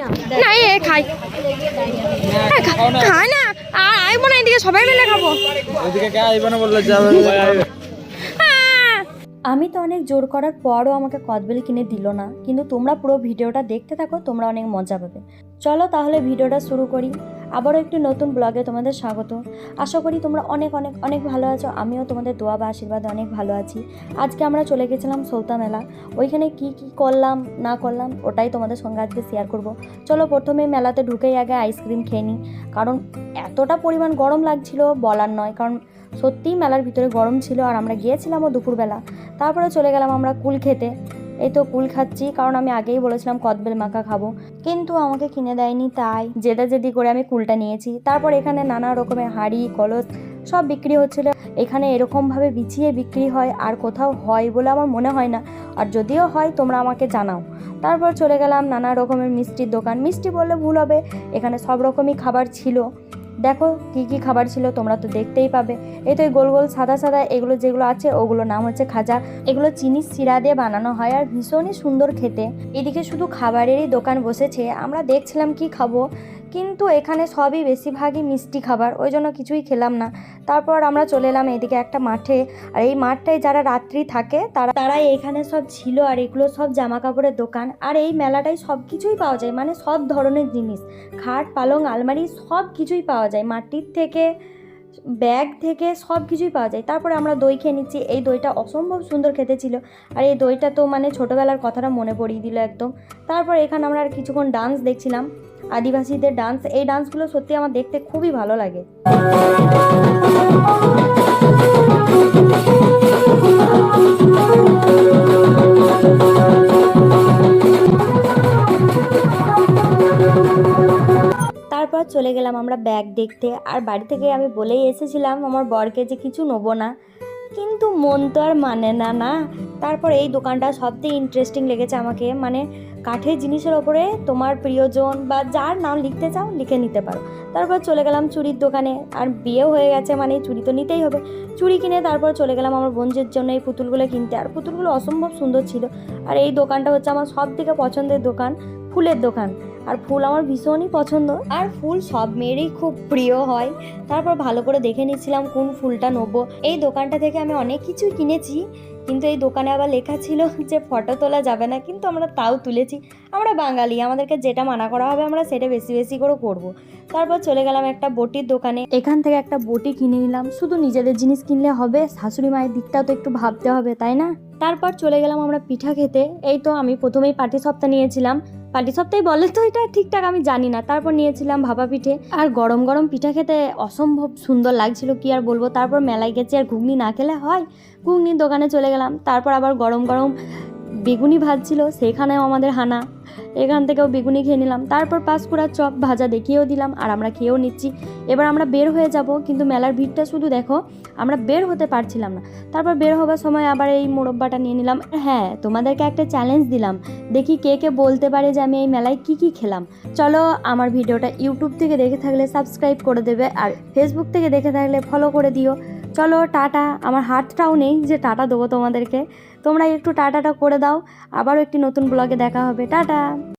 না এ খাই খাই না আর আইব না, এদিকে সবাই মিলে খাবো। আমি তো অনেক জোর করার পরও আমাকে কদবেল কিনে দিল না, কিন্তু তোমরা পুরো ভিডিওটা দেখতে থাকো, তোমরা অনেক মজা পাবে। চলো তাহলে ভিডিওটা শুরু করি। আবারও একটি নতুন ব্লগে তোমাদের স্বাগত। আশা করি তোমরা অনেক অনেক অনেক ভালো আছো। আমিও তোমাদের দোয়া বা আশীর্বাদে অনেক ভালো আছি। আজকে আমরা চলে গেছিলাম সৌতা মেলা। ওইখানে কি কি করলাম না করলাম ওটাই তোমাদের সঙ্গে আজকে শেয়ার করব। চলো প্রথমে মেলাতে ঢুকেই আগে আইসক্রিম খেয়ে নিই, কারণ এতটা পরিমাণ গরম লাগছিল বলার নয়। কারণ সত্যিই মেলার ভিতরে গরম ছিল, আর আমরা গিয়েছিলামও দুপুরবেলা। তারপরে চলে গেলাম আমরা কুল খেতে। এই তো কুল খাচ্ছি, কারণ আমি আগেই বলেছিলাম কদবেল মাখা খাবো, কিন্তু আমাকে কিনে দেয়নি, তাই জেদি করে আমি কুলটা নিয়েছি। তারপর এখানে নানা রকমের হাঁড়ি কলস সব বিক্রি হচ্ছিল। এখানে এরকমভাবে বিছিয়ে বিক্রি হয় আর কোথাও হয় বলে আমার মনে হয় না, আর যদিও হয় তোমরা আমাকে জানাও। তারপর চলে গেলাম নানা রকমের মিষ্টির দোকান। মিষ্টি বললে ভুল হবে, এখানে সব রকমই খাবার ছিল। দেখো কি কি খাবার ছিল তোমরা তো দেখতেই পাবে। এই তো এই গোল গোল সাদা সাদা এগুলো যেগুলো আছে ওগুলোর নাম হচ্ছে খাজা। এগুলো চিনির শিরা দিয়ে বানানো হয় আর ভীষণই সুন্দর খেতে। এদিকে শুধু খাবারেরই দোকান বসেছে, আমরা দেখছিলাম কি খাবো, কিন্তু এখানে সবই বেশিরভাগই মিষ্টি খাবার, ওই জন্য কিছুই খেলাম না। তারপর আমরা চলে এলাম এদিকে একটা মাঠে, আর এই মাঠটায় যারা রাত্রি থাকে তারাই এখানে সব ছিল। আর এগুলো সব জামা কাপড়ের দোকান, আর এই মেলাটায় সব কিছুই পাওয়া যায়, মানে সব ধরনের জিনিস, খাট পালং আলমারি সব কিছুই পাওয়া যায়, মাটির থেকে ব্যাগ থেকে সব কিছুই পাওয়া যায়। তারপরে আমরা দই খেয়ে নিচ্ছি। এই দইটা অসম্ভব সুন্দর খেতে ছিল, আর এই দইটা তো মানে ছোটোবেলার কথাটা মনে পড়িয়ে দিল একদম। তারপর এখানে আমরা আর কিছুক্ষণ ডান্স দেখছিলাম, আদিবাসীদের ডান্স। এই ডান্সগুলো সত্যি আমার দেখতে খুবই ভালো লাগে। তারপর চলে গেলাম আমরা ব্যাগ দেখতে, আর বাড়ি থেকে আমি বলেই এসেছিলাম আমার বরকে যে কিছু নেবো না, কিন্তু মন তো আর মানে না না। তারপর এই দোকানটা সবথেকে ইন্টারেস্টিং লেগেছে আমাকে, মানে কাঠের জিনিসের ওপরে তোমার প্রিয়জন বা যার নাম লিখতে চাও লিখে নিতে পারো। তারপর চলে গেলাম চুড়ির দোকানে, আর বিয়েও হয়ে গেছে মানে চুড়ি তো নিতেই হবে। চুড়ি কিনে তারপর চলে গেলাম আমার বোনদের জন্য এই পুতুলগুলো কিনতে, আর পুতুলগুলো অসম্ভব সুন্দর ছিল। আর এই দোকানটা হচ্ছে আমার সব থেকে পছন্দের দোকান, ফুলের দোকান। আর ফুল আমার ভীষণই পছন্দ, আর ফুল সব মেয়েরই খুব প্রিয় হয়। তারপর ভালো করে দেখে নিচ্ছিলাম কোন ফুলটা নেবো। এই দোকানটা থেকে আমি অনেক কিছুই কিনেছি, কিন্তু এই দোকানে আবার লেখা ছিল যে ফটো তোলা যাবে না, কিন্তু আমরা তাও তুলেছি। আমরা বাঙালি, আমাদেরকে যেটা মানা করা হবে আমরা সেটা বেশি বেশি করে করবো। তারপর চলে গেলাম একটা বটির দোকানে, এখান থেকে একটা বটি কিনে নিলাম। শুধু নিজেদের জিনিস কিনলে হবে, শাশুড়ি মায়ের দিকটাও তো একটু ভাবতে হবে, তাই না? তারপর চলে গেলাম আমরা পিঠা খেতে। এই তো আমি প্রথমেই পাটিসাপটা নিয়েছিলাম। পাটিসাপটাই বলে তো এটা ঠিকঠাক আমি জানি না। তারপর নিয়েছিলাম ভাপা পিঠে, আর গরম গরম পিঠা খেতে অসম্ভব সুন্দর লাগছিল, কি আর বলবো। তারপর মেলায় গেছি, আর ঘুগনি না খেলে হয়। ঘুগনির দোকানে চলে গেলাম। তারপর আবার গরম গরম বেগুনি ভাজছিল, সেখানেও আমাদের হানা, এখান থেকেও বেগুনি খেয়ে নিলাম। তারপর পাঁশকুড়ার চপ ভাজা দেখিয়েও দিলাম, আর আমরা খেয়েও নিচ্ছি। এবার আমরা বের হয়ে যাব, কিন্তু মেলার ভিড়টা শুধু দেখো, আমরা বের হতে পারছিলাম না। তারপর বের হবার সময় আবার এই মোরব্বাটা নিয়ে নিলাম। হ্যাঁ, তোমাদেরকে একটা চ্যালেঞ্জ দিলাম, দেখি কে কে বলতে পারে যে আমি এই মেলায় কি কি খেলাম। চলো, আমার ভিডিওটা ইউটিউব থেকে দেখে থাকলে সাবস্ক্রাইব করে দেবে, আর ফেসবুক থেকে দেখে থাকলে ফলো করে দিও। চলো টাটা। আমার হাতটাও নেই যে টাটা দেবো তোমাদেরকে, তোমরা একটু টাটাটা করে দাও। আবারও একটি নতুন ব্লগে দেখা হবে, টাটা।